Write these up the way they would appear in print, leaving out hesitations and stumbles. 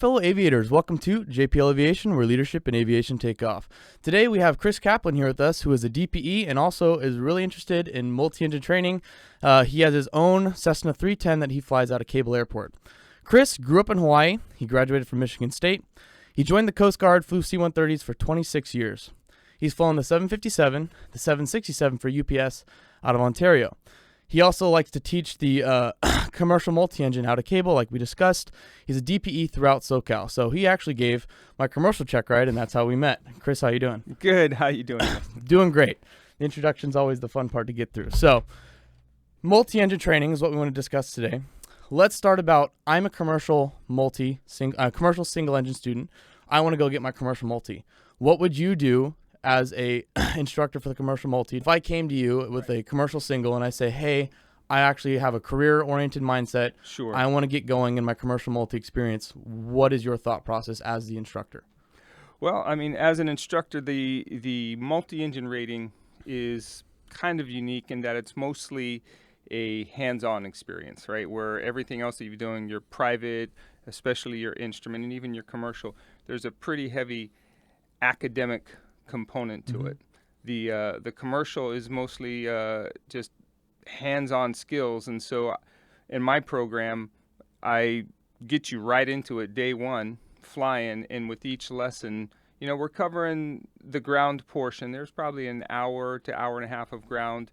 fellow aviators. Welcome to JPL Aviation, where leadership and aviation take off. Today we have Chris Kaplan here with us, who is a DPE and also is really interested in multi-engine training. He has his own Cessna 310 that he flies out of Cable Airport. Chris grew up in Hawaii. He graduated from Michigan State. He joined the Coast Guard, flew C-130s for 26 years. He's flown the 757, the 767 for UPS out of Ontario. He also likes to teach the commercial multi-engine out of Cable, like we discussed. He's a DPE throughout SoCal. So he actually gave my commercial check ride, and that's how we met. Chris, how you doing? Good. How you doing? Doing great. The introduction's always the fun part to get through. So multi-engine training is what we want to discuss today. Let's start about, I'm a commercial single-engine student. I want to go get my commercial multi. What would you do as a instructor for the commercial multi? If I came to you with a commercial single and I say, hey, I actually have a career-oriented mindset. Sure. I want to get going in my commercial multi experience. What is your thought process as the instructor? Well, I mean, as an instructor, the multi-engine rating is kind of unique in that it's mostly a hands-on experience, right? Where everything else that you're doing, your private, especially your instrument, and even your commercial, there's a pretty heavy academic component to it. The commercial is mostly just hands-on skills, and so in my program I get you right into it day one, flying, and with each lesson, you know, we're covering the ground portion. There's probably an hour to hour and a half of ground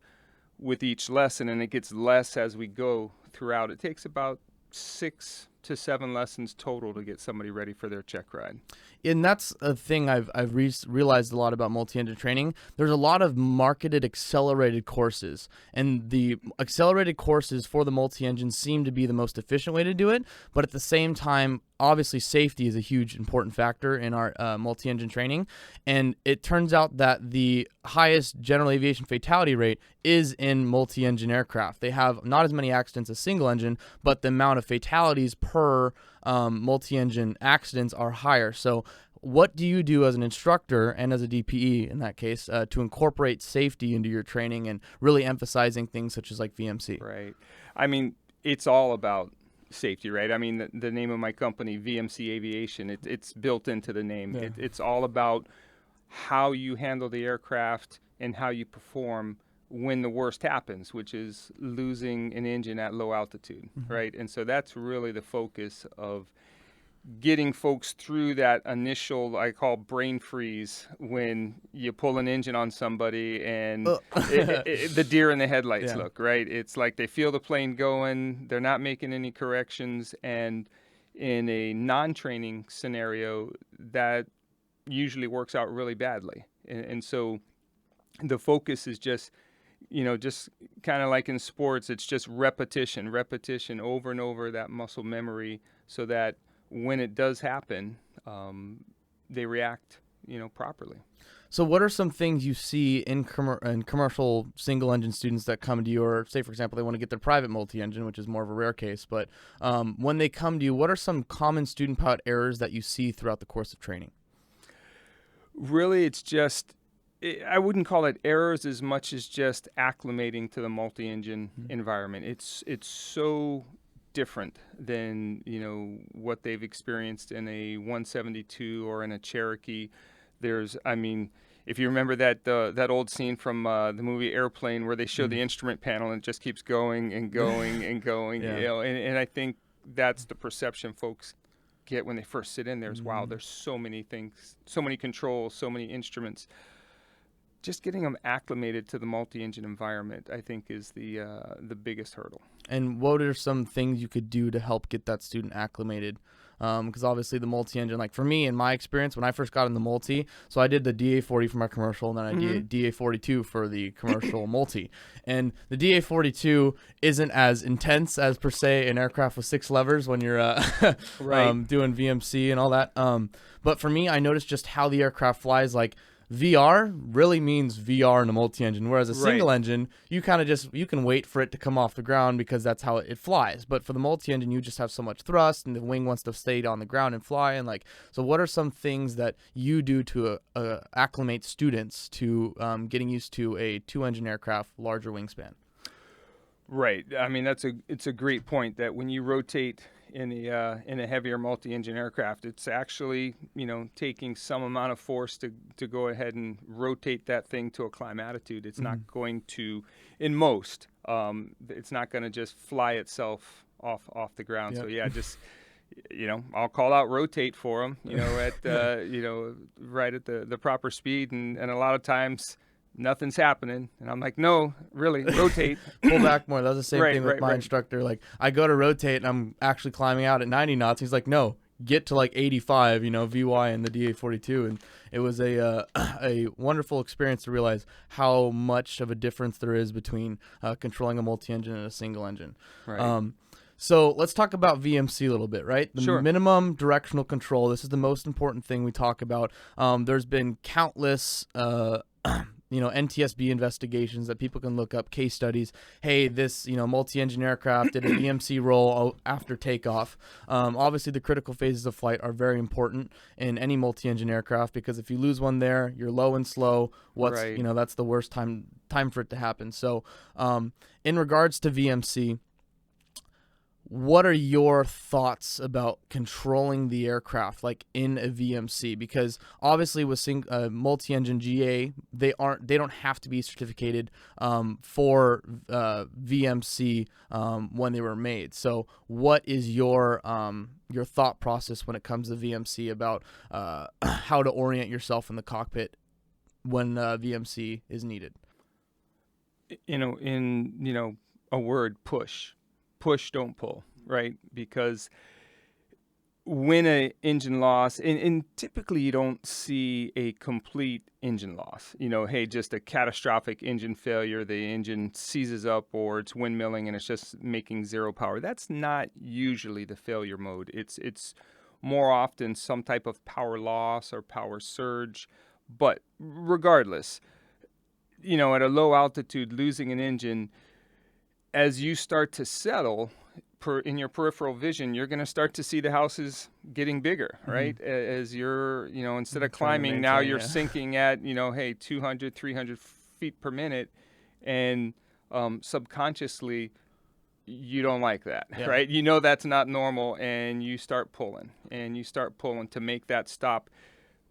with each lesson, and it gets less as we go throughout. It takes about 6 to 7 lessons total to get somebody ready for their check ride. And that's a thing I've realized a lot about multi-engine training. There's a lot of marketed accelerated courses, and the accelerated courses for the multi-engine seem to be the most efficient way to do it. But at the same time, obviously safety is a huge important factor in our multi-engine training. And it turns out that the highest general aviation fatality rate is in multi-engine aircraft. They have not as many accidents as single engine, but the amount of fatalities per multi-engine accidents are higher. So what do you do as an instructor and as a DPE in that case to incorporate safety into your training and really emphasizing things such as like VMC? Right. I mean, it's all about safety, right? I mean, the name of my company, VMC Aviation, it's built into the name. Yeah. It's all about how you handle the aircraft and how you perform when the worst happens, which is losing an engine at low altitude, right? And so that's really the focus of getting folks through that initial, I call brain freeze, when you pull an engine on somebody and the deer in the headlights look, right? It's like they feel the plane going, they're not making any corrections, and in a non-training scenario, that usually works out really badly. And so the focus is just, you know, just kind of like in sports, it's just repetition over and over, that muscle memory, so that when it does happen, they react, you know, properly. So what are some things you see in commercial single-engine students that come to you, or say, for example, they want to get their private multi-engine, which is more of a rare case, but when they come to you, what are some common student pilot errors that you see throughout the course of training? Really, it's just, I wouldn't call it errors as much as just acclimating to the multi-engine environment. It's so different than, you know, what they've experienced in a 172 or in a Cherokee. I mean, if you remember that old scene from the movie Airplane, where they show the instrument panel and it just keeps going and going and going, you know, and I think that's the perception folks get when they first sit in there is, wow, there's so many things, so many controls, so many instruments. Just getting them acclimated to the multi-engine environment, I think, is the biggest hurdle. And what are some things you could do to help get that student acclimated? Because obviously the multi-engine, like for me, in my experience, when I first got in the multi, so I did the DA40 for my commercial, and then I did DA42 for the commercial multi. And the DA42 isn't as intense as, per se, an aircraft with 6 levers when you're doing VMC and all that. But for me, I noticed just how the aircraft flies. Like, VR really means VR in a multi-engine, whereas a single engine, you kind of just, you can wait for it to come off the ground because that's how it flies. But for the multi-engine, you just have so much thrust, and the wing wants to stay on the ground and fly. And like, so what are some things that you do to acclimate students to getting used to a 2-engine aircraft, larger wingspan? Right. I mean, it's a great point that when you rotate in a heavier multi-engine aircraft. It's actually, taking some amount of force to go ahead and rotate that thing to a climb attitude. It's not going to, in most, it's not going to just fly itself off the ground. Yep. So yeah, just I'll call out rotate for them, at right at the proper speed, and a lot of times nothing's happening, and I'm like, no, really, rotate. Pull back more. That's the same Right, thing with right, my right. instructor. Like, I go to rotate and I'm actually climbing out at 90 knots. He's like, no, get to like 85, VY in the DA42. And it was a wonderful experience to realize how much of a difference there is between controlling a multi-engine and a single engine. Right. So let's talk about VMC a little bit, right? The Sure. minimum directional control. This is the most important thing we talk about. There's been countless NTSB investigations that people can look up, case studies. Hey, this, multi-engine aircraft did a VMC roll after takeoff. Obviously, the critical phases of flight are very important in any multi-engine aircraft, because if you lose one there, you're low and slow. Right. That's the worst time for it to happen. So, in regards to VMC, what are your thoughts about controlling the aircraft like in a VMC? Because obviously with multi-engine GA, they don't have to be certificated for VMC when they were made. So what is your thought process when it comes to VMC about how to orient yourself in the cockpit when VMC is needed? In a word, push, don't pull, right? Because when an engine loss, and typically you don't see a complete engine loss, hey, just a catastrophic engine failure, the engine seizes up or it's windmilling and it's just making zero power. That's not usually the failure mode. It's more often some type of power loss or power surge. But regardless, at a low altitude, losing an engine, as you start to settle in your peripheral vision, you're going to start to see the houses getting bigger, right? As you're, instead of climbing, now you're sinking at, hey, 200, 300 feet per minute. And subconsciously, you don't like that, right? That's not normal, and you start pulling to make that stop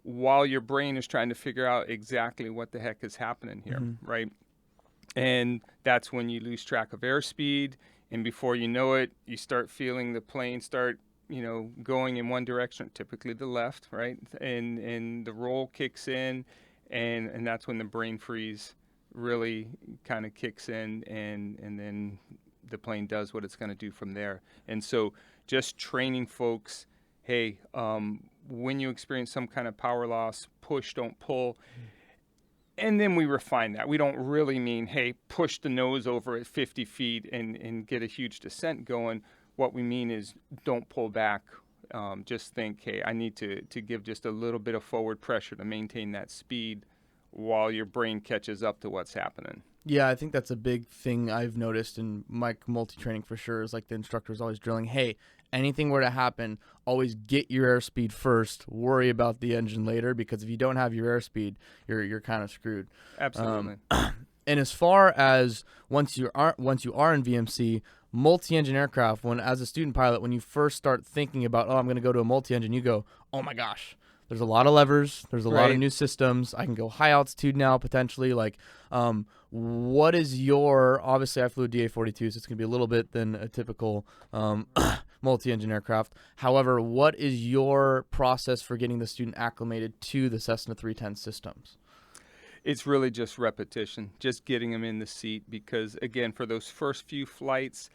while your brain is trying to figure out exactly what the heck is happening here, right? And that's when you lose track of airspeed, and before you know it, you start feeling the plane start, going in one direction, typically the left, right? And the roll kicks in, and that's when the brain freeze really kind of kicks in, and then the plane does what it's going to do from there. And so just training folks, hey, when you experience some kind of power loss, push, don't pull. And then we refine that. We don't really mean, hey, push the nose over at 50 feet and get a huge descent going. What we mean is don't pull back. Just think, hey, I need to give just a little bit of forward pressure to maintain that speed while your brain catches up to what's happening. Yeah, I think that's a big thing I've noticed in my multi-training for sure, is like the instructor's always drilling, hey, anything were to happen, always get your airspeed first, worry about the engine later, because if you don't have your airspeed, you're kind of screwed. Absolutely. And as far as once you are in VMC, multi-engine aircraft, as a student pilot, when you first start thinking about, I'm going to go to a multi-engine, you go, oh my gosh, there's a lot of levers, there's a lot of new systems, I can go high altitude now potentially. Like, what is obviously I flew a DA42, so it's going to be a little bit than a typical multi-engine aircraft. However, what is your process for getting the student acclimated to the Cessna 310 systems? It's really just repetition, just getting them in the seat, because again, for those first few flights,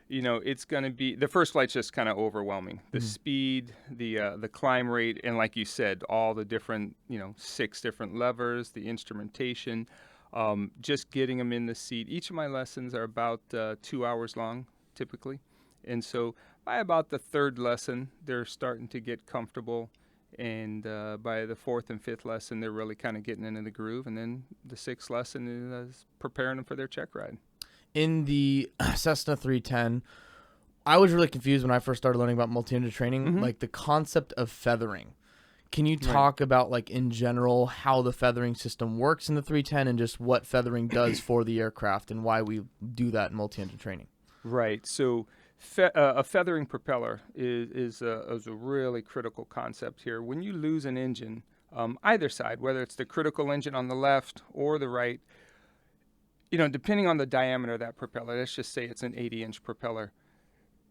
it's going to be, the first flight's just kind of overwhelming. The speed, the climb rate, and like you said, all the different, 6 different levers, the instrumentation, just getting them in the seat. Each of my lessons are about 2 hours long, typically. And so by about the third lesson, they're starting to get comfortable. And by the fourth and fifth lesson, they're really kind of getting into the groove. And then the sixth lesson is preparing them for their check ride. In the Cessna 310, I was really confused when I first started learning about multi-engine training, like the concept of feathering. Can you talk about, like, in general, how the feathering system works in the 310 and just what feathering does for the aircraft and why we do that in multi-engine training? Right. So A feathering propeller is a really critical concept here. When you lose an engine, either side, whether it's the critical engine on the left or the right, depending on the diameter of that propeller, let's just say it's an 80-inch propeller,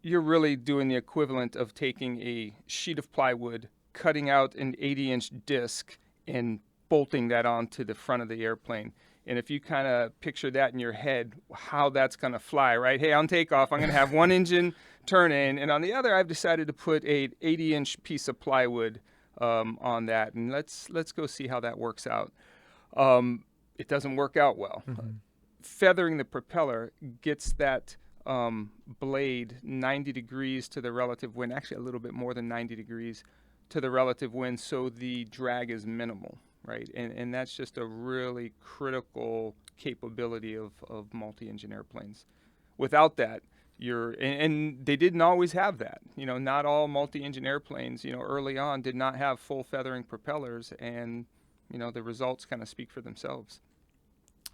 you're really doing the equivalent of taking a sheet of plywood, cutting out an 80-inch disc, and bolting that onto the front of the airplane. And if you kind of picture that in your head, how that's going to fly, right? Hey, on takeoff, I'm going to have one engine turn in, and on the other, I've decided to put a 80-inch piece of plywood on that, and let's go see how that works out. It doesn't work out well. Mm-hmm. Feathering the propeller gets that blade 90 degrees to the relative wind, actually a little bit more than 90 degrees to the relative wind, so the drag is minimal, right? And that's just a really critical capability of multi-engine airplanes. Without that, and they didn't always have that. Not all multi-engine airplanes, early on did not have full feathering propellers, and, the results kind of speak for themselves.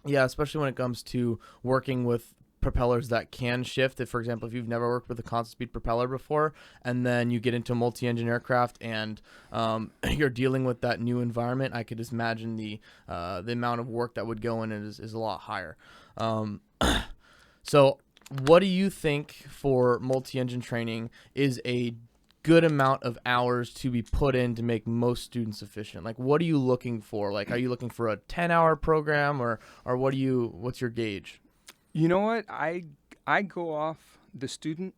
Yeah, especially when it comes to working with propellers that can shift. If, for example, if you've never worked with a constant speed propeller before, and then you get into a multi-engine aircraft and you're dealing with that new environment, I could just imagine the amount of work that would go in it is a lot higher. So what do you think for multi-engine training is a good amount of hours to be put in to make most students efficient? Like, what are you looking for? Like, are you looking for a 10-hour program, or what's your gauge? You know what? I go off the student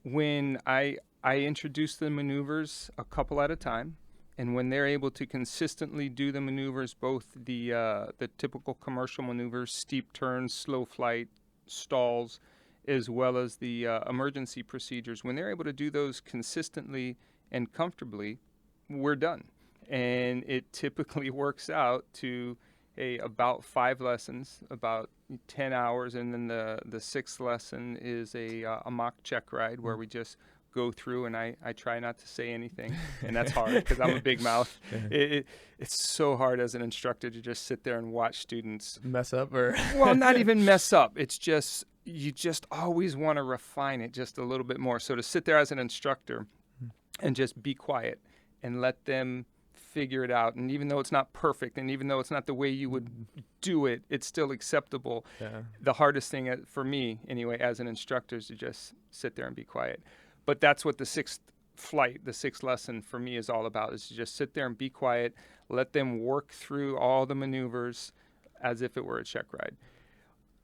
when I introduce the maneuvers a couple at a time, and when they're able to consistently do the maneuvers, both the typical commercial maneuvers, steep turns, slow flight, stalls, as well as the emergency procedures, when they're able to do those consistently and comfortably, we're done. And it typically works out to about 5 lessons, about 10 hours, and then the sixth lesson is a mock check ride where we just go through, and I try not to say anything, and that's hard because I'm a big mouth. It's so hard as an instructor to just sit there and watch students mess up, or well, not even mess up. It's just you just always want to refine it just a little bit more. So to sit there as an instructor and just be quiet and let them figure it out, and even though it's not perfect, and even though it's not the way you would do it, it's still acceptable. Yeah. The hardest thing for me, anyway, as an instructor, is to just sit there and be quiet. But that's what the sixth lesson for me is all about, is to just sit there and be quiet, let them work through all the maneuvers as if it were a check ride.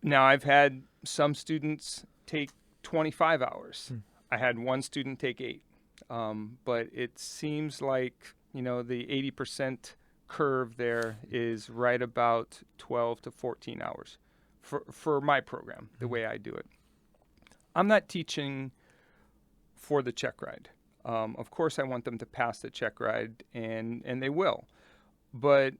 Now, I've had some students take 25 hours. I had one student take 8. But it seems like, the 80% curve there is right about 12 to 14 hours for my program, the way I do it. I'm not teaching for the check ride. Of course, I want them to pass the check ride, and they will. But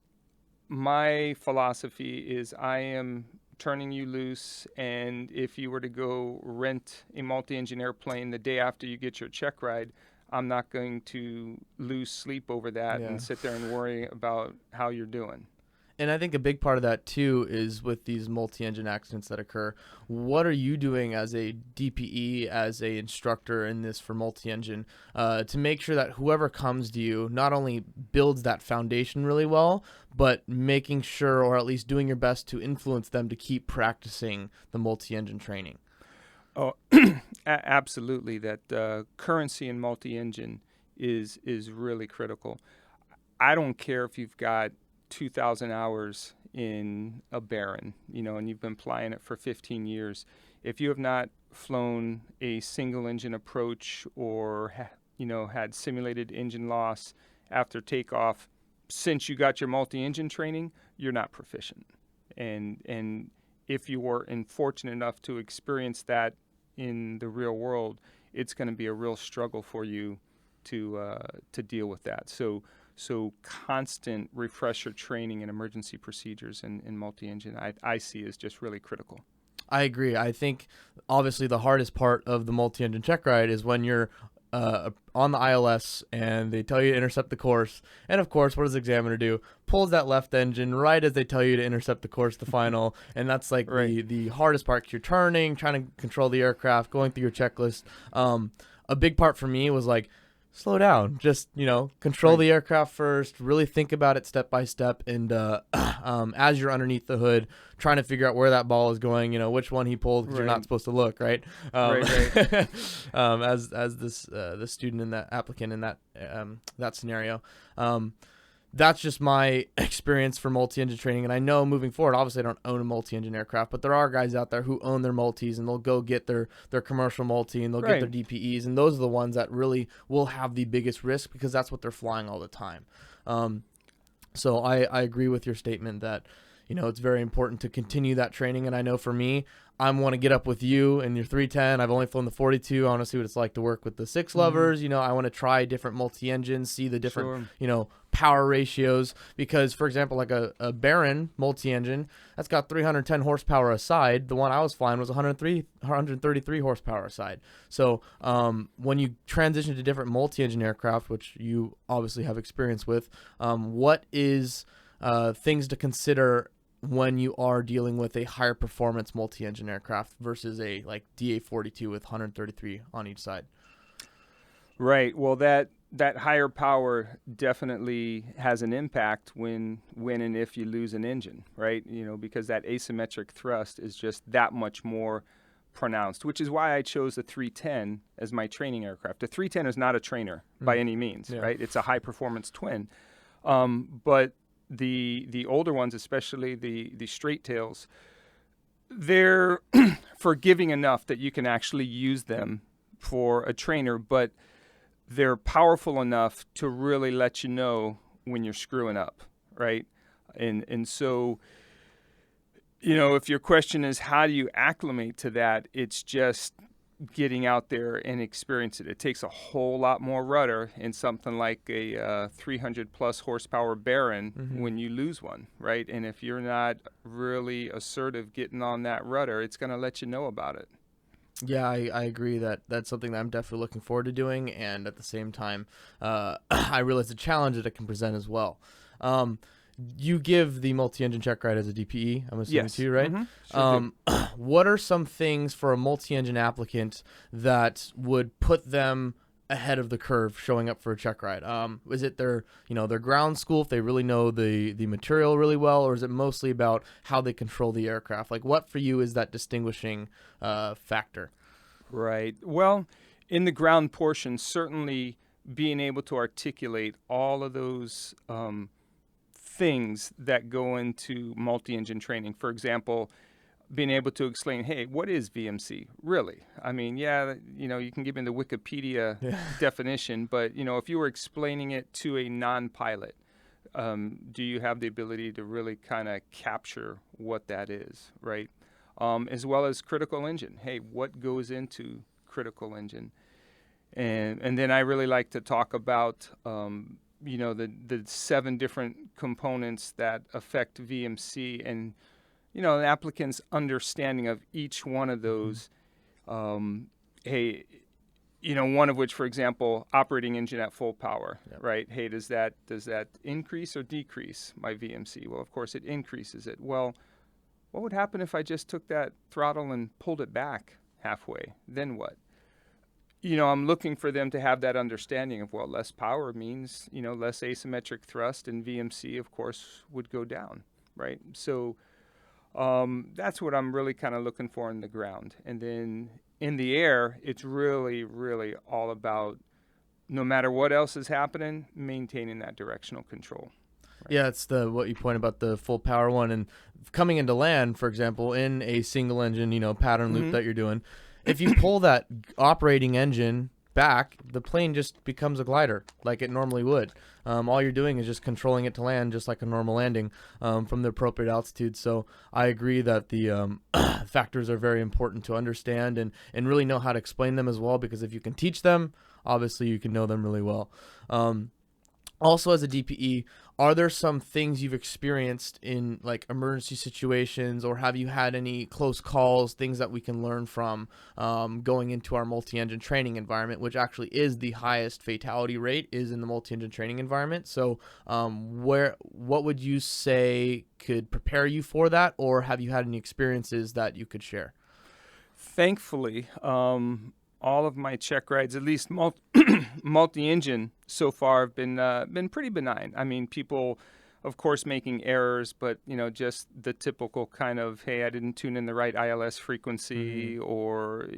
my philosophy is I am turning you loose, and if you were to go rent a multi-engine airplane the day after you get your check ride, I'm not going to lose sleep over that and sit there and worry about how you're doing. And I think a big part of that, too, is with these multi-engine accidents that occur. What are you doing as a DPE, as a instructor in this for multi-engine, to make sure that whoever comes to you not only builds that foundation really well, but making sure, or at least doing your best to influence them to keep practicing the multi-engine training? Oh, absolutely. That currency in multi-engine is really critical. I don't care if you've got 2,000 hours in a Baron, and you've been flying it for 15 years. If you have not flown a single engine approach or, had simulated engine loss after takeoff since you got your multi-engine training, you're not proficient. And if you were unfortunate enough to experience that in the real world, it's going to be a real struggle for you to deal with that. So constant refresher training and emergency procedures in multi-engine, I see is just really critical. I agree. I think obviously the hardest part of the multi-engine check ride is when you're on the ILS and they tell you to intercept the course. And of course, what does the examiner do? Pulls that left engine right as they tell you to intercept the course, the final. And that's like the hardest part. 'Cause you're turning, trying to control the aircraft, going through your checklist. A big part for me was like, slow down, just, control the aircraft first, really think about it step by step. And as you're underneath the hood, trying to figure out where that ball is going, which one he pulled, because you're not supposed to look, right? As the student in that applicant in that scenario. That's just my experience for multi-engine training. And I know moving forward, obviously I don't own a multi-engine aircraft, but there are guys out there who own their multis and they'll go get their commercial multi and they'll get their DPEs. And those are the ones that really will have the biggest risk because that's what they're flying all the time. So I agree with your statement that, it's very important to continue that training. And I know for me, I want to get up with you and your 310. I've only flown the 42. I want to see what it's like to work with the 6 levers. I want to try different multi-engines, see the different, power ratios. Because, for example, like a Baron multi-engine, that's got 310 horsepower aside. The one I was flying was 133 horsepower aside. So when you transition to different multi-engine aircraft, which you obviously have experience with, what is things to consider when you are dealing with a higher performance multi-engine aircraft versus a like DA-42 with 133 on each side? Right. Well, that higher power definitely has an impact when and if you lose an engine, right? Because that asymmetric thrust is just that much more pronounced, which is why I chose the 310 as my training aircraft. The 310 is not a trainer by any means, right? It's a high performance twin. But the older ones, especially the straight tails, they're forgiving enough that you can actually use them for a trainer, but they're powerful enough to really let you know when you're screwing up, right? And so, if your question is how do you acclimate to that, it's just getting out there and experience it. It takes a whole lot more rudder in something like a 300 plus horsepower Baron when you lose one, right? And if you're not really assertive getting on that rudder, it's going to let you know about it. Yeah, I agree that that's something that I'm definitely looking forward to doing. And at the same time, I realize the challenge that it can present as well. You give the multi-engine Checkride as a DPE, I'm assuming too, right? Sure what are some things for a multi-engine applicant that would put them ahead of the curve showing up for a Checkride? Is it their ground school, if they really know the material really well, or is it mostly about how they control the aircraft? Like, what for you is that distinguishing factor? Right. Well, in the ground portion, certainly being able to articulate all of those things that go into multi-engine training. For example, being able to explain, hey, what is VMC really? I mean, you can give me the Wikipedia definition, but if you were explaining it to a non-pilot, do you have the ability to really kind of capture what that is, right? As well as critical engine. Hey, what goes into critical engine? And then I really like to talk about the 7 different components that affect VMC and an applicant's understanding of each one of those. Hey, one of which, for example, operating engine at full power, right? Hey, does that increase or decrease my VMC? Well, of course it increases it. Well, what would happen if I just took that throttle and pulled it back halfway? Then what? I'm looking for them to have that understanding of, less power means, less asymmetric thrust, and VMC, of course, would go down, right? So that's what I'm really kind of looking for in the ground. And then in the air, it's really, really all about, no matter what else is happening, maintaining that directional control. Right? Yeah, it's what you point about the full power one. And coming into land, for example, in a single engine, pattern loop that you're doing, if you pull that operating engine back, the plane just becomes a glider like it normally would. All you're doing is just controlling it to land just like a normal landing from the appropriate altitude. So I agree that the factors are very important to understand and really know how to explain them as well, because if you can teach them, obviously you can know them really well. also as a DPE, are there some things you've experienced in like emergency situations, or have you had any close calls, things that we can learn from going into our multi-engine training environment, which actually is the highest fatality rate is in the multi-engine training environment? So what would you say could prepare you for that, or have you had any experiences that you could share? Thankfully, all of my check rides, at least multi-engine so far, have been pretty benign. I mean, people, of course, making errors, but just the typical kind of, hey, I didn't tune in the right ILS frequency, or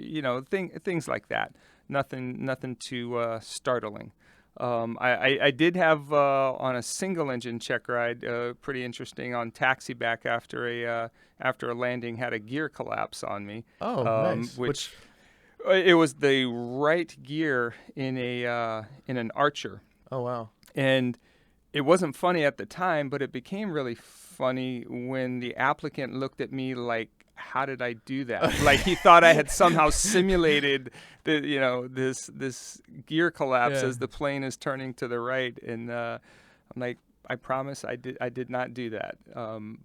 things like that. Nothing too startling. I did have on a single engine check ride, pretty interesting, on taxi back after a landing, had a gear collapse on me. Oh, nice. Which it was the right gear in an Archer. Oh, wow. And it wasn't funny at the time, but it became really funny when the applicant looked at me like, how did I do that? Like, he thought I had somehow simulated this gear collapse as the plane is turning to the right. And I'm like, I promise I did not do that.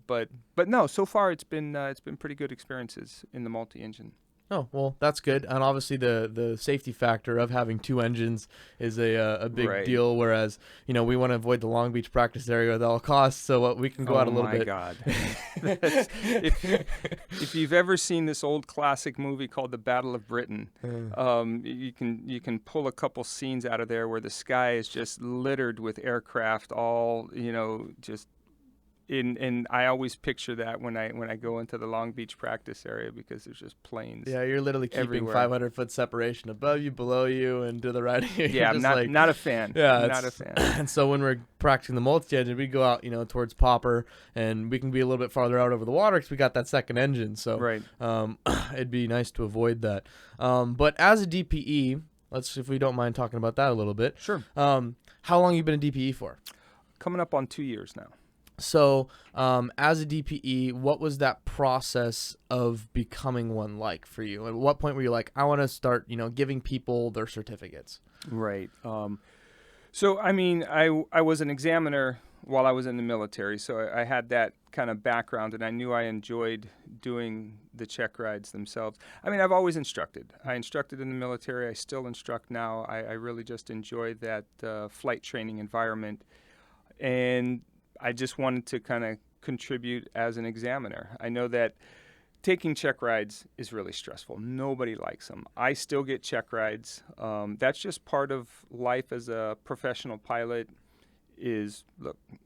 But no, so far it's been pretty good experiences in the multi-engine. Oh, well, that's good. And obviously the safety factor of having two engines is a big deal, whereas, we want to avoid the Long Beach practice area at all costs, so we can go out a little bit. Oh, my God. If you've ever seen this old classic movie called The Battle of Britain, you can pull a couple scenes out of there where the sky is just littered with aircraft, all, just... And I always picture that when I go into the Long Beach practice area, because there's just planes. Yeah, you're literally keeping 500-foot separation above you, below you, and to the right of you. Yeah, I'm not a fan. Yeah, not a fan. And so when we're practicing the multi-engine, we go out, towards Popper, and we can be a little bit farther out over the water because we got that second engine. So it'd be nice to avoid that. But as a DPE, if we don't mind talking about that a little bit. Sure. How long have you been a DPE for? Coming up on 2 years now. So, as a DPE, what was that process of becoming one like for you? At what point were you like, I want to start, giving people their certificates? Right. So, I mean, I was an examiner while I was in the military, so I had that kind of background, and I knew I enjoyed doing the check rides themselves. I mean, I've always instructed. I instructed in the military. I still instruct now. I really just enjoy that flight training environment, and I just wanted to kind of contribute as an examiner. I know that taking check rides is really stressful. Nobody likes them. I still get check rides. That's just part of life as a professional pilot, is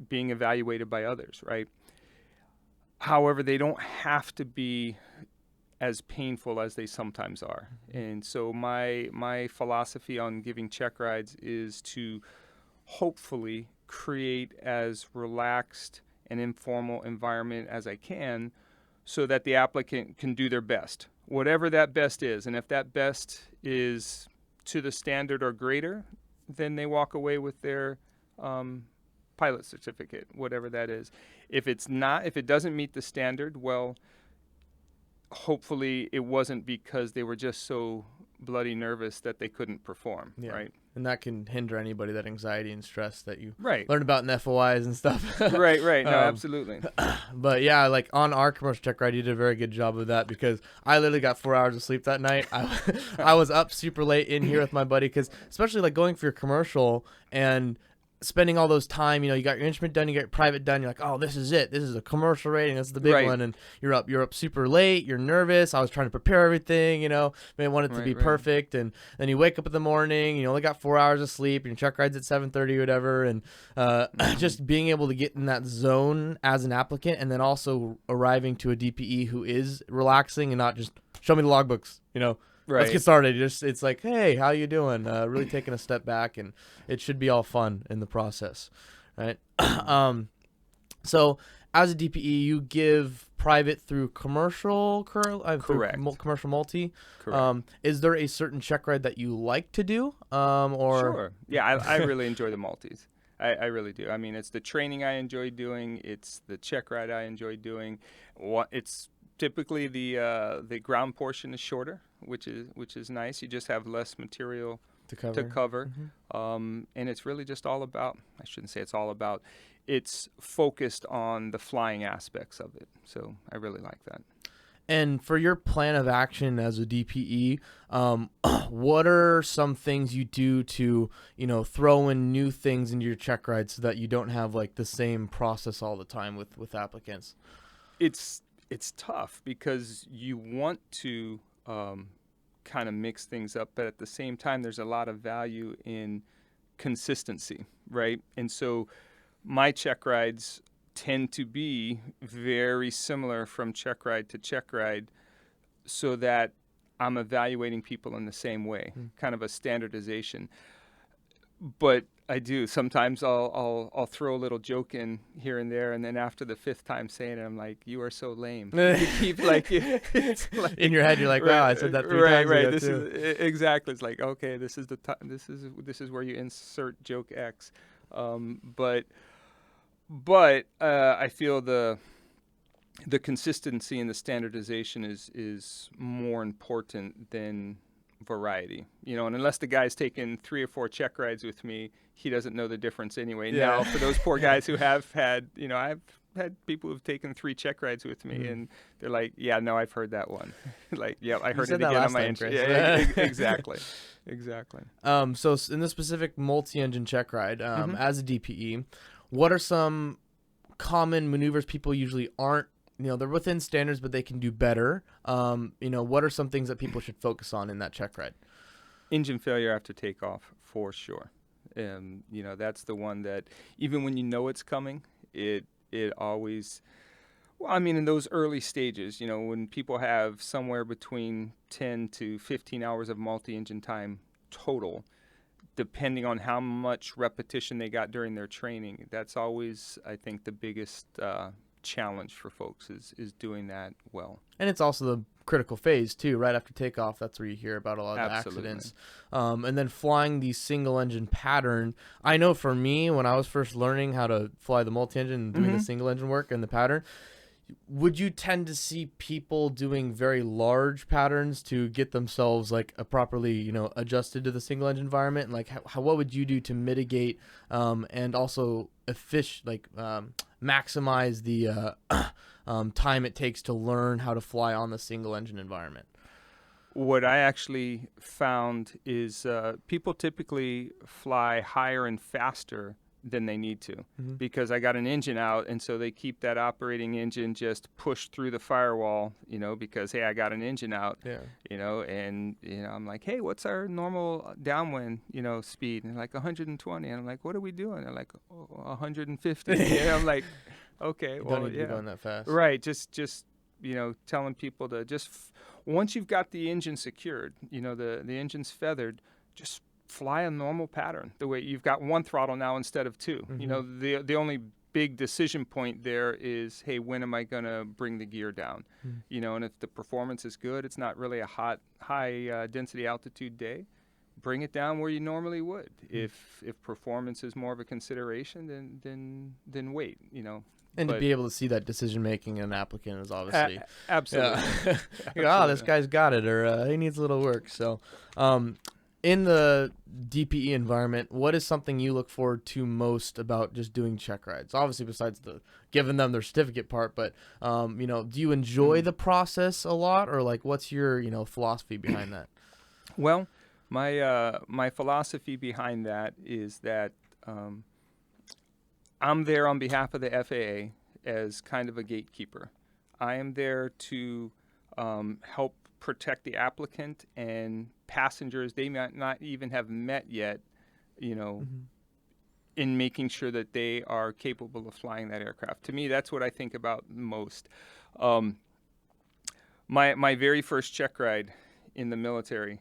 being evaluated by others, right? However, they don't have to be as painful as they sometimes are. And so my philosophy on giving check rides is to hopefully create as relaxed and informal environment as I can, so that the applicant can do their best, whatever that best is. And if that best is to the standard or greater, then they walk away with their pilot certificate, whatever that is. If it's not, if it doesn't meet the standard, well, hopefully it wasn't because they were just so bloody nervous that they couldn't perform, right? And that can hinder anybody, that anxiety and stress that you right. learn about in FOIs and stuff. right. No, absolutely. But yeah, like on our commercial check ride, you did a very good job of that, because I literally got 4 hours of sleep that night. I was up super late in here with my buddy, because especially like going for your commercial and spending all those time, you got your instrument done, you got your private done, you're like, oh, this is it. This is a commercial rating. This is the big one. And you're up super late. You're nervous. I was trying to prepare everything, may want it to be perfect. And then you wake up in the morning, you only got 4 hours of sleep, and your check ride's at 7:30 or whatever. And just being able to get in that zone as an applicant, and then also arriving to a DPE who is relaxing and not just show me the logbooks, Let's get started. It's like, hey, how you doing? Really taking a step back, and it should be all fun in the process, right? So as a DPE, you give private through commercial, correct? Commercial multi. Correct. Is there a certain check ride that you like to do? Or sure. Yeah, I really enjoy the multis. I really do. I mean, it's the training I enjoy doing. It's the check ride I enjoy doing. It's typically the ground portion is shorter, which is nice. You just have less material to cover. And it's really just all about, I shouldn't say it's all about, it's focused on the flying aspects of it. So I really like that. And for your plan of action as a DPE, what are some things you do to, throw in new things into your check ride so that you don't have like the same process all the time with applicants? It's tough because you want to kind of mix things up, but at the same time, there's a lot of value in consistency, right? And so my check rides tend to be very similar from check ride to check ride so that I'm evaluating people in the same way, kind of a standardization. But I do. Sometimes I'll throw a little joke in here and there, and then after the fifth time saying it, I'm like, "You are so lame." You keep it's like in your head, you're like, "Wow, I said that 3 times right. ago This too." is exactly. It's like, okay, this is this is where you insert joke X. But I feel the consistency and the standardization is more important than variety, and unless the guy's taken 3 or 4 check rides with me, he doesn't know the difference anyway. Yeah. Now for those poor guys who have had, I've had people who've taken 3 check rides with me and they're like, yeah, no, I've heard that one. Like, yeah, I heard it again on my engine. Yeah, exactly. So in the specific multi-engine check ride, as a DPE, what are some common maneuvers people usually aren't, they're within standards, but they can do better? What are some things that people should focus on in that check ride? Engine failure after takeoff, for sure. That's the one that even when it's coming, it always, well, I mean, in those early stages, when people have somewhere between 10 to 15 hours of multi-engine time total, depending on how much repetition they got during their training, that's always, I think, the biggest challenge for folks is doing that well. And it's also the critical phase too, right after takeoff. That's where you hear about a lot of the accidents. And then flying the single engine pattern. I know for me, when I was first learning how to fly the multi-engine and doing the single engine work and the pattern, would you tend to see people doing very large patterns to get themselves like properly, adjusted to the single engine environment? And like what would you do to mitigate and also maximize the time it takes to learn how to fly on the single engine environment? What I actually found is people typically fly higher and faster than they need to because I got an engine out, and so they keep that operating engine just pushed through the firewall, because, hey, I got an engine out, and, I'm like, hey, what's our normal downwind, speed? And like 120. And I'm like, what are we doing? And like, 150. And I'm like, okay, well, don't need to be going that fast. Right. Just telling people to just, once you've got the engine secured, the engine's feathered, just fly a normal pattern. The way you've got 1 throttle now instead of 2. The only big decision point there is, hey, when am I going to bring the gear down? And if the performance is good, it's not really a high density altitude day, bring it down where you normally would. If performance is more of a consideration, then wait, And to be able to see that decision making in an applicant is obviously absolutely. This guy's got it, or he needs a little work. So in the DPE environment, what is something you look forward to most about just doing check rides? Obviously, besides the giving them their certificate part, but do you enjoy the process a lot, or like what's your philosophy behind that? Well, my philosophy behind that is that I'm there on behalf of the FAA as kind of a gatekeeper. I am there to help protect the applicant and passengers they might not even have met yet, in making sure that they are capable of flying that aircraft. To me, that's what I think about most. My very first check ride in the military,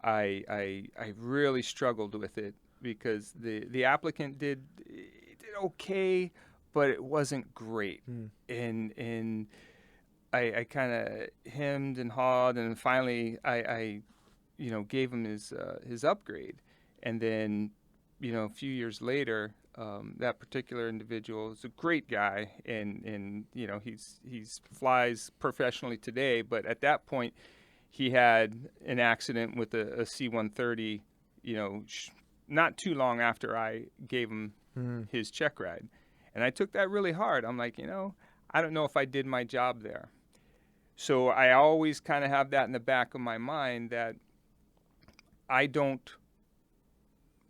I really struggled with it because the applicant did okay, but it wasn't great. And I kind of hemmed and hawed, and finally I gave him his upgrade. And then, a few years later, that particular individual is a great guy, and he's flies professionally today. But at that point, he had an accident with a C-130, not too long after I gave him his check ride. And I took that really hard. I'm like, I don't know if I did my job there. So I always kind of have that in the back of my mind, that I don't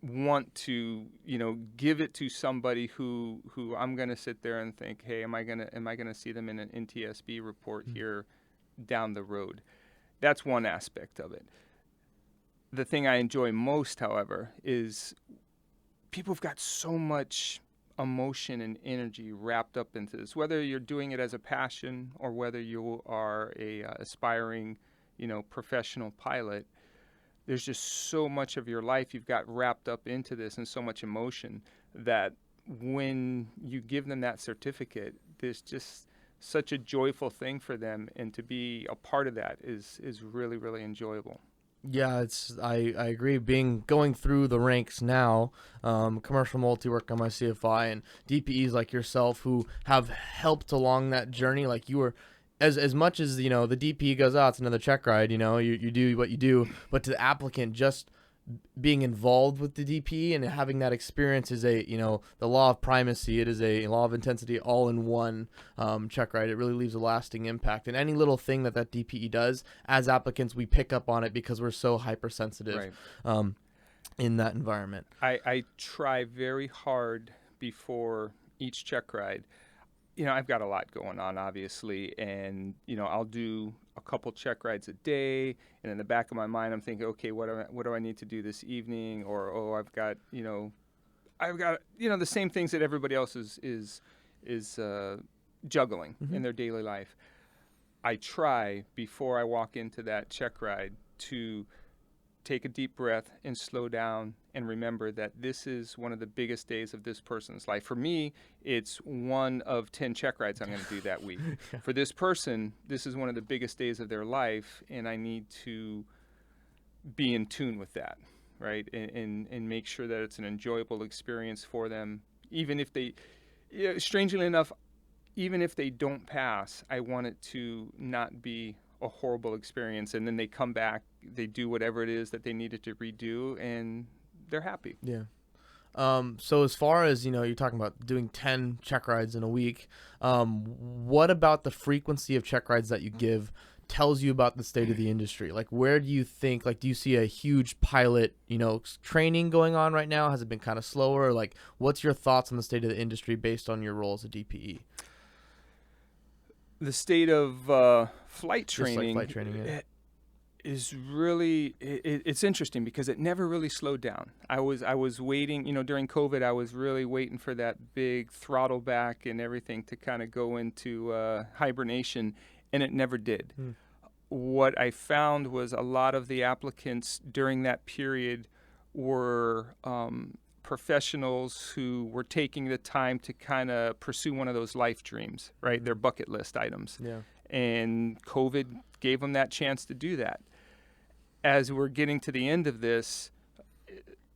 want to, give it to somebody who I'm going to sit there and think, hey, am I going to see them in an NTSB report here down the road? That's one aspect of it. The thing I enjoy most, however, is people have got so much emotion and energy wrapped up into this, whether you're doing it as a passion or whether you are a aspiring, professional pilot. There's just so much of your life you've got wrapped up into this, and so much emotion, that when you give them that certificate, there's just such a joyful thing for them, and to be a part of that is really, really enjoyable. Yeah, I agree. Going through the ranks now, commercial multi work on my CFI, and DPEs like yourself who have helped along that journey. Like you were, as much as the DPE goes, it's another check ride. You do what you do, but to the applicant, just being involved with the DPE and having that experience is the law of primacy. It is a law of intensity all in one check ride. It really leaves a lasting impact. And any little thing that DPE does, as applicants, we pick up on it because we're so hypersensitive in that environment. I try very hard before each check ride. I've got a lot going on, obviously, and, I'll do a couple check rides a day, and in the back of my mind, I'm thinking, okay, what do I need to do this evening? Or, I've got the same things that everybody else is juggling in their daily life. I try, before I walk into that check ride, to take a deep breath and slow down and remember that this is one of the biggest days of this person's life. For me, it's one of 10 check rides I'm going to do that week. Yeah. For this person, this is one of the biggest days of their life, and I need to be in tune with that, right? And make sure that it's an enjoyable experience for them. Even if they, strangely enough, even if they don't pass, I want it to not be a horrible experience, and then they come back, they do whatever it is that they needed to redo, and they're happy. Yeah. So as far as, you're talking about doing 10 check rides in a week, what about the frequency of check rides that you give tells you about the state of the industry? Like, where do you think, do you see a huge pilot, training going on right now? Has it been kind of slower? Like, what's your thoughts on the state of the industry based on your role as a DPE? The state of flight training, is really, it's interesting because it never really slowed down. I was waiting, during COVID, I was really waiting for that big throttle back and everything to kind of go into hibernation, and it never did. What I found was a lot of the applicants during that period were professionals who were taking the time to kind of pursue one of those life dreams, right? Their bucket list items. Yeah. And COVID gave them that chance to do that. As we're getting to the end of this,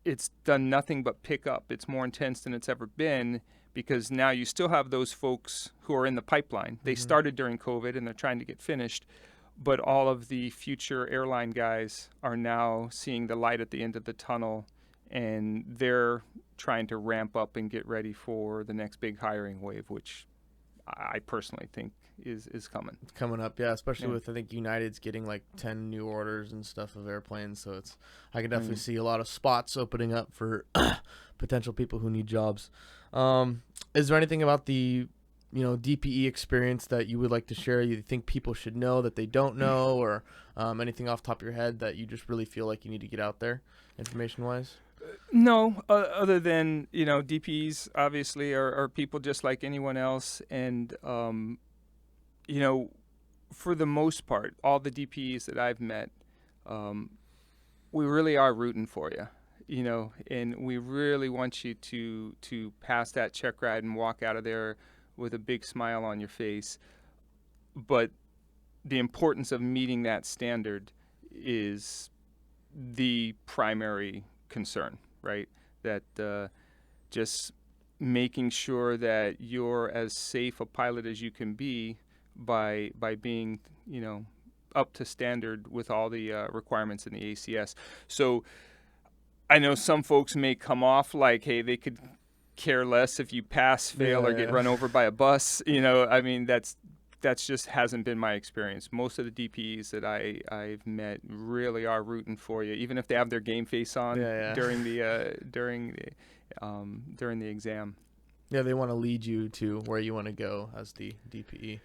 it's done nothing but pick up. It's more intense than it's ever been, because now you still have those folks who are in the pipeline. They started during COVID and they're trying to get finished, but all of the future airline guys are now seeing the light at the end of the tunnel, and they're trying to ramp up and get ready for the next big hiring wave, which I personally think is coming. It's coming up, yeah, especially with, I think, United's getting 10 new orders and stuff of airplanes, so I can definitely see a lot of spots opening up for potential people who need jobs. Is there anything about the DPE experience that you would like to share, you think people should know that they don't know, or anything off the top of your head that you just really feel like you need to get out there information-wise? No, other than, DPs obviously are people just like anyone else. And, for the most part, all the DPs that I've met, we really are rooting for you, and we really want you to pass that check ride and walk out of there with a big smile on your face. But the importance of meeting that standard is the primary concern, right? That just making sure that you're as safe a pilot as you can be by being, up to standard with all the requirements in the ACS. So I know some folks may come off like, hey, they could care less if you pass, fail, or get run over by a bus. I mean, that's just hasn't been my experience. Most of the DPEs that I've met really are rooting for you, even if they have their game face on during the exam. Yeah, they want to lead you to where you want to go as the DPE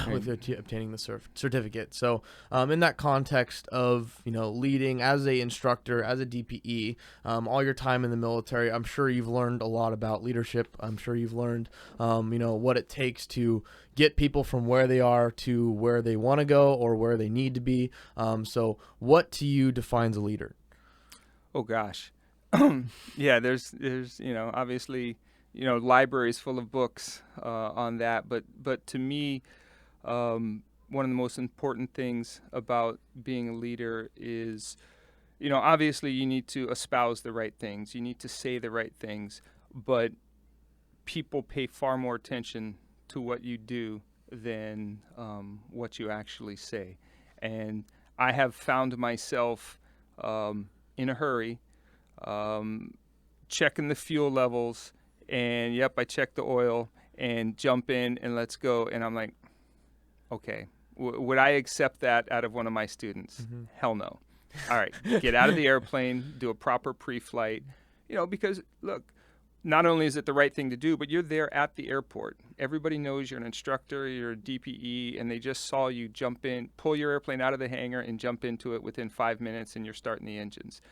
with obtaining the certificate. So in that context of, leading as a instructor, as a DPE, all your time in the military, I'm sure you've learned a lot about leadership. I'm sure you've learned, what it takes to get people from where they are to where they want to go or where they need to be. So what to you defines a leader? Oh, gosh. Yeah, there's obviously, libraries full of books on that. But to me, one of the most important things about being a leader is, obviously you need to espouse the right things. You need to say the right things. But people pay far more attention to what you do than what you actually say. And I have found myself in a hurry, checking the fuel levels, and I check the oil and jump in and let's go. And I'm like, okay, would I accept that out of one of my students? Mm-hmm. Hell no. All right, get out of the airplane, do a proper pre-flight, because look, not only is it the right thing to do, but you're there at the airport. Everybody knows you're an instructor, you're a DPE, and they just saw you jump in, pull your airplane out of the hangar and jump into it within 5 minutes, and you're starting the engines.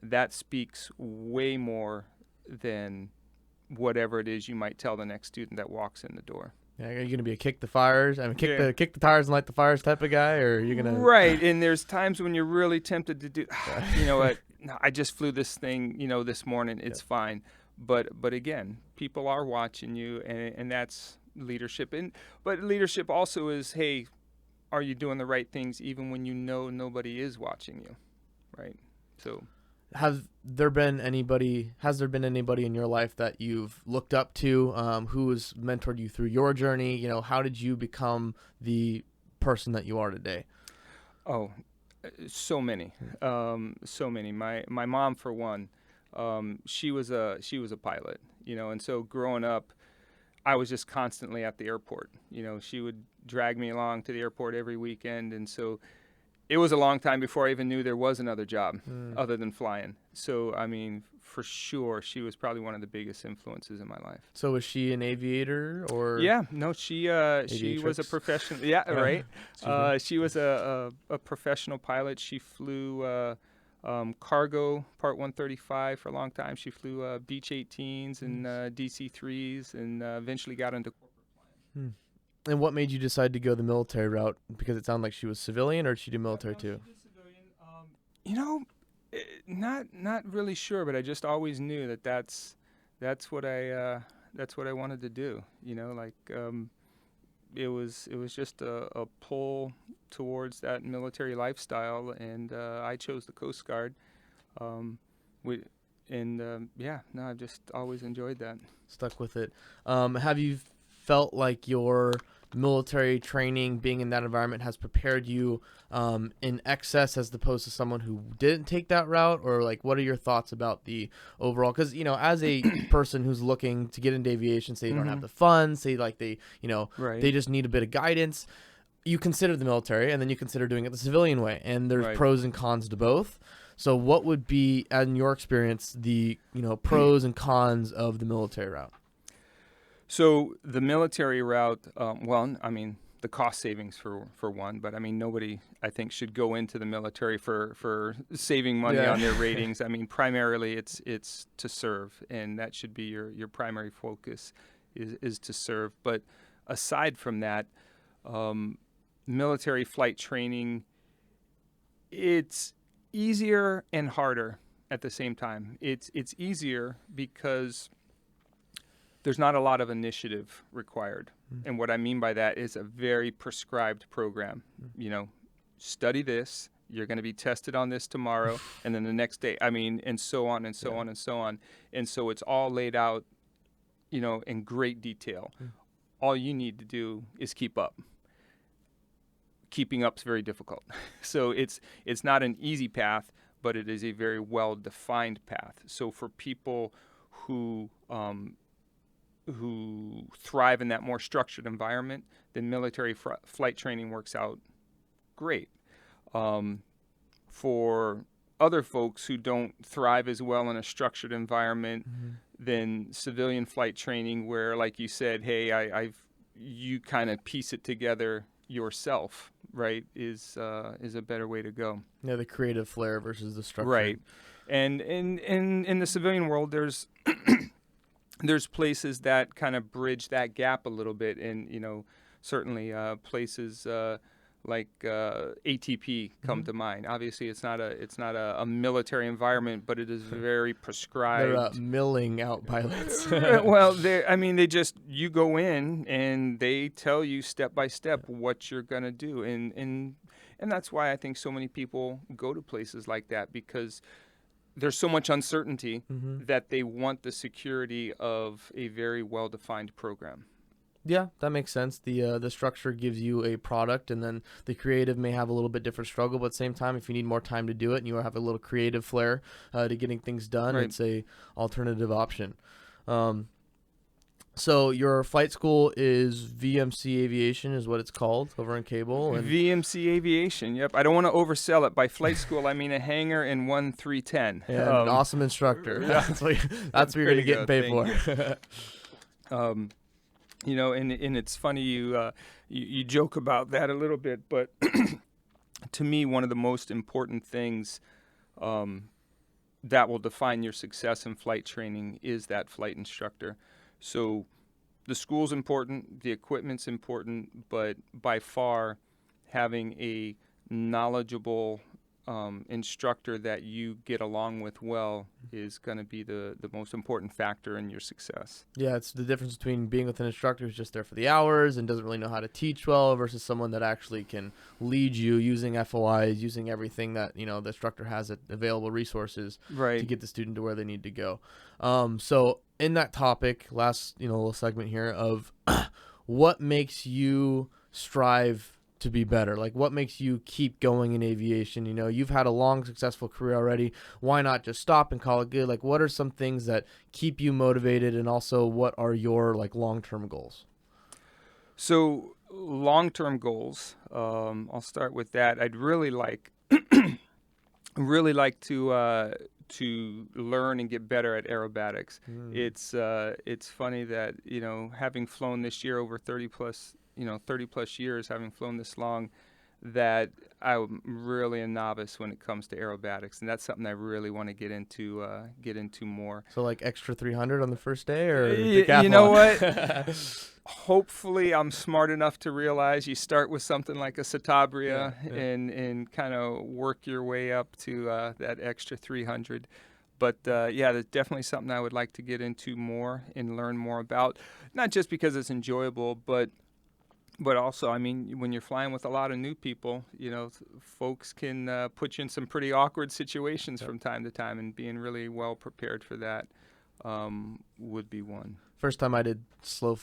That speaks way more than whatever it is you might tell the next student that walks in the door. Yeah, are you going to be a kick the fires? I mean, kick the tires and light the fires type of guy, or are you going to? Right, and there's times when you're really tempted to do. You know what? No, I just flew this thing, this morning. It's fine. But again, people are watching you, and that's leadership. But leadership also is, hey, are you doing the right things even when you know nobody is watching you, right? So. Has there been anybody in your life that you've looked up to, who has mentored you through your journey? How did you become the person that you are today? Oh, so many. My mom, for one, she was a pilot, and so growing up, I was just constantly at the airport. She would drag me along to the airport every weekend, and so it was a long time before I even knew there was another job other than flying. So, I mean, for sure, she was probably one of the biggest influences in my life. So was she an aviator or? Yeah, no, she was a professional. Yeah, right. She was a professional pilot. She flew cargo Part 135 for a long time. She flew Beech 18s and DC-3s and eventually got into corporate flying. And what made you decide to go the military route? Because it sounded like she was civilian, or did she do military too? She did civilian. Not really sure, but I just always knew that's what I wanted to do. It was just a pull towards that military lifestyle, and I chose the Coast Guard. I've just always enjoyed that. Stuck with it. Have you felt like your military training, being in that environment, has prepared you in excess as opposed to someone who didn't take that route? Or what are your thoughts about the overall? Because as a person who's looking to get into aviation, say they don't have the funds, say they they just need a bit of guidance, you consider the military, and then you consider doing it the civilian way, and there's pros and cons to both. So what would be, in your experience, the pros and cons of the military route? So the military route, the cost savings for one, but nobody, I think, should go into the military for saving money on their ratings. Primarily it's to serve, and that should be your primary focus is to serve. But aside from that, military flight training, it's easier and harder at the same time. It's easier because there's not a lot of initiative required. And what I mean by that is a very prescribed program. Study this, you're going to be tested on this tomorrow, and then the next day, and so on and so on and so on. And so it's all laid out, in great detail. All you need to do is keep up. keeping up's very difficult. So it's not an easy path, but it is a very well-defined path. So for people who thrive in that more structured environment, then military flight training works out great. For other folks who don't thrive as well in a structured environment, then civilian flight training, where, like you said, hey, you kind of piece it together yourself, right, is a better way to go. Yeah, the creative flair versus the structure. Right. And in the civilian world, there's there's places that kind of bridge that gap a little bit, and certainly places like ATP come to mind. Obviously, it's not a military environment, but it is very prescribed. They're milling out pilots. Well, you go in and they tell you step by step what you're gonna do, and that's why I think so many people go to places like that, because there's so much uncertainty that they want the security of a very well-defined program. Yeah, that makes sense. The structure gives you a product, and then the creative may have a little bit different struggle, but at the same time, if you need more time to do it and you have a little creative flair to getting things done, Right. It's a alternative option. So your flight school is VMC Aviation is what it's called over in Cable. And VMC Aviation, yep. I don't want to oversell it. By flight school, I mean a hangar and 1310. and an awesome instructor. That's what you're going to get paid for. And it's funny you joke about that a little bit, but to me, one of the most important things that will define your success in flight training is that flight instructor. So the school's important, the equipment's important, but by far having a knowledgeable instructor that you get along with well is going to be the most important factor in your success. Yeah, it's the difference between being with an instructor who's just there for the hours and doesn't really know how to teach well versus someone that actually can lead you using FOIs, using everything that the instructor has at available resources Right. to get the student to where they need to go. So in that topic, last little segment here of what makes you strive to be better? Like, what makes you keep going in aviation? You've had a long, successful career already. Why not just stop and call it good? Like, what are some things that keep you motivated, and also what are your long-term goals? So long-term goals, I'll start with that. I'd really like to learn and get better at aerobatics. It's funny that having flown this year over 30 plus years, having flown this long, that I'm really a novice when it comes to aerobatics, and that's something I really want to get into more. So like extra 300 on the first day, or you know what? Hopefully, I'm smart enough to realize you start with something like a Citabria and kind of work your way up to that extra 300. But there's definitely something I would like to get into more and learn more about. Not just because it's enjoyable, but also, when you're flying with a lot of new people, folks can put you in some pretty awkward situations from time to time, and being really well prepared for that would be one. First time I did slow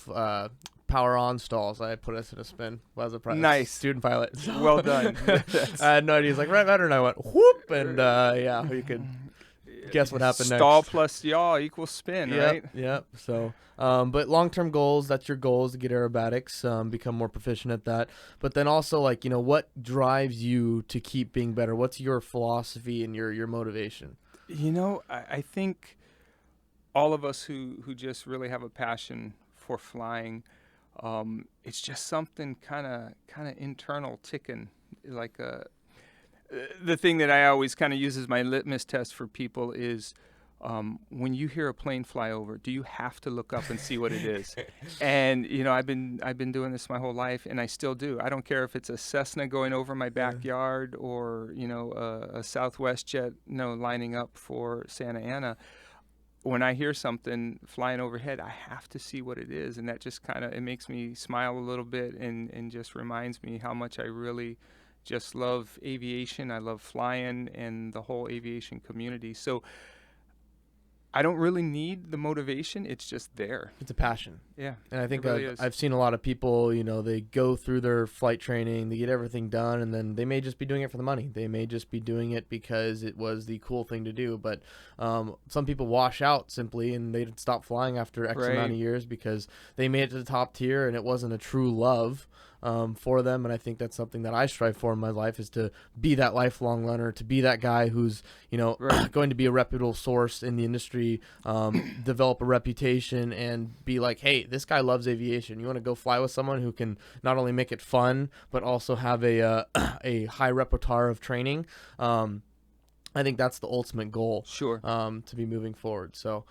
power on stalls, I put us in a spin. Was a nice student pilot. Well done. I had no idea. He's like, right, better, and I went whoop, and you could guess what happened next. Stall plus yaw equals spin, right? Yep. So, but long-term goals, that's your goal, is to get aerobatics, become more proficient at that. But then also, what drives you to keep being better? What's your philosophy and your motivation? I think all of us who just really have a passion for flying, it's just something kind of internal ticking, like the thing that I always kind of use as my litmus test for people is when you hear a plane fly over, do you have to look up and see what it is? And I've been doing this my whole life, and I still do. I don't care if it's a Cessna going over my backyard or a Southwest jet lining up for Santa Ana. When I hear something flying overhead, I have to see what it is, and that just it makes me smile a little bit and just reminds me how much I really just love aviation. I love flying and the whole aviation community. So I don't really need the motivation. It's just there. It's a passion. Yeah. And I think it really is. I've seen a lot of people, you know, they go through their flight training, they get everything done, and then they may just be doing it for the money. They may just be doing it because it was the cool thing to do. But some people wash out simply, and they stop flying after X amount of years because they made it to the top tier, and it wasn't a true love for them. And I think that's something that I strive for in my life, is to be that lifelong learner, to be that guy who's, you know, going to be a reputable source in the industry, develop a reputation, and be like, hey, this guy loves aviation. You want to go fly with someone who can not only make it fun, but also have a high repertoire of training. I think that's the ultimate goal. Sure. To be moving forward. So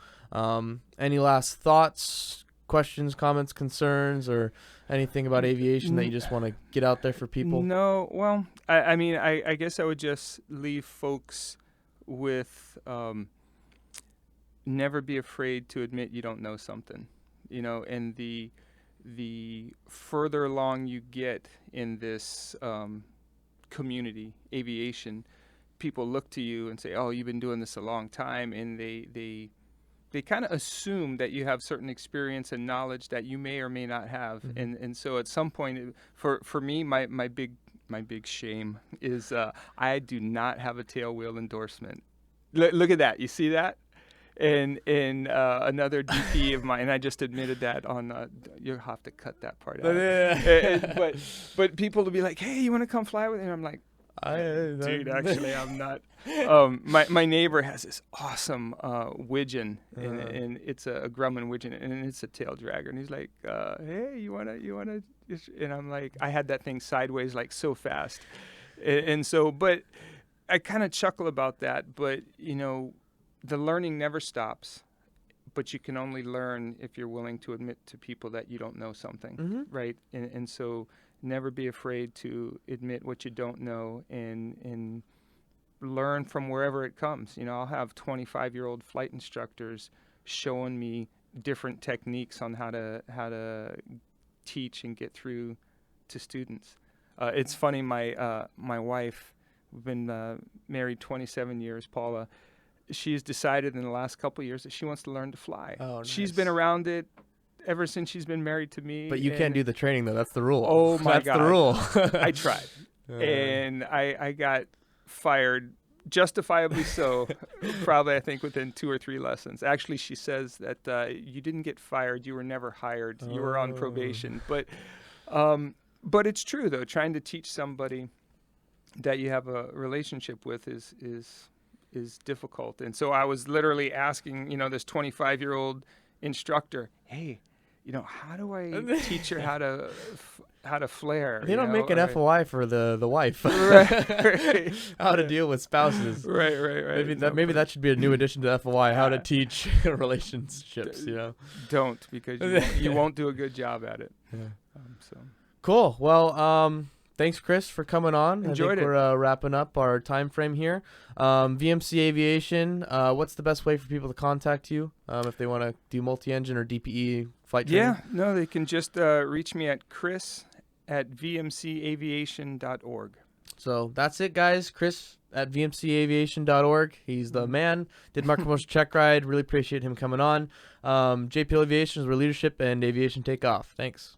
any last thoughts, questions, comments, concerns, or anything about aviation that you just want to get out there for people? No. Well, I mean, I guess I would just leave folks with never be afraid to admit you don't know something, you know, and the further along you get in this community, aviation, people look to you and say, oh, you've been doing this a long time, and they kind of assume that you have certain experience and knowledge that you may or may not have. And so at some point, for me, my big shame is I do not have a tail wheel endorsement. Look at that. You see that? And another DPE of mine, and I just admitted that on, you'll have to cut that part out. But people will be like, hey, you want to come fly with me? And I'm like, dude, actually, I'm not. My neighbor has this awesome widgeon, and it's a Grumman widgeon, and it's a tail dragger. And he's like, hey, you wanna? And I'm like, I had that thing sideways like so fast, and so, but I kind of chuckle about that. But you know, the learning never stops. But you can only learn if you're willing to admit to people that you don't know something, right? And so never be afraid to admit what you don't know, and learn from wherever it comes. You know, I'll have 25-year-old flight instructors showing me different techniques on how to teach and get through to students. It's funny, my wife, we've been married 27 years, Paula. She's decided in the last couple of years that she wants to learn to fly. Oh, nice. She's been around it ever since she's been married to me. But you can't do the training, though. That's the rule. Oh, my God. That's the rule. I tried. And I got fired, justifiably so, probably, I think, within 2 or 3 lessons. Actually, she says that you didn't get fired. You were never hired. You were on probation. But it's true, though. Trying to teach somebody that you have a relationship with is difficult. And so I was literally asking, you know, this 25-year-old instructor, hey, you know, how do I teach her how to flare? They don't make an FOI for the wife. Right. How to deal with spouses. Right. Maybe that should be a new addition to FOI, how to teach relationships, you know. Don't, because you won't do a good job at it. Yeah. So cool. Well, thanks, Chris, for coming on. Enjoyed it. We're wrapping up our time frame here. VMC Aviation, what's the best way for people to contact you if they want to do multi-engine or DPE flight training? Yeah, no, they can just reach me at chris@vmcaviation.org. So that's it, guys. Chris at vmcaviation.org. He's the man. Did my commercial check ride. Really appreciate him coming on. JPL Aviation is where leadership and aviation take off. Thanks.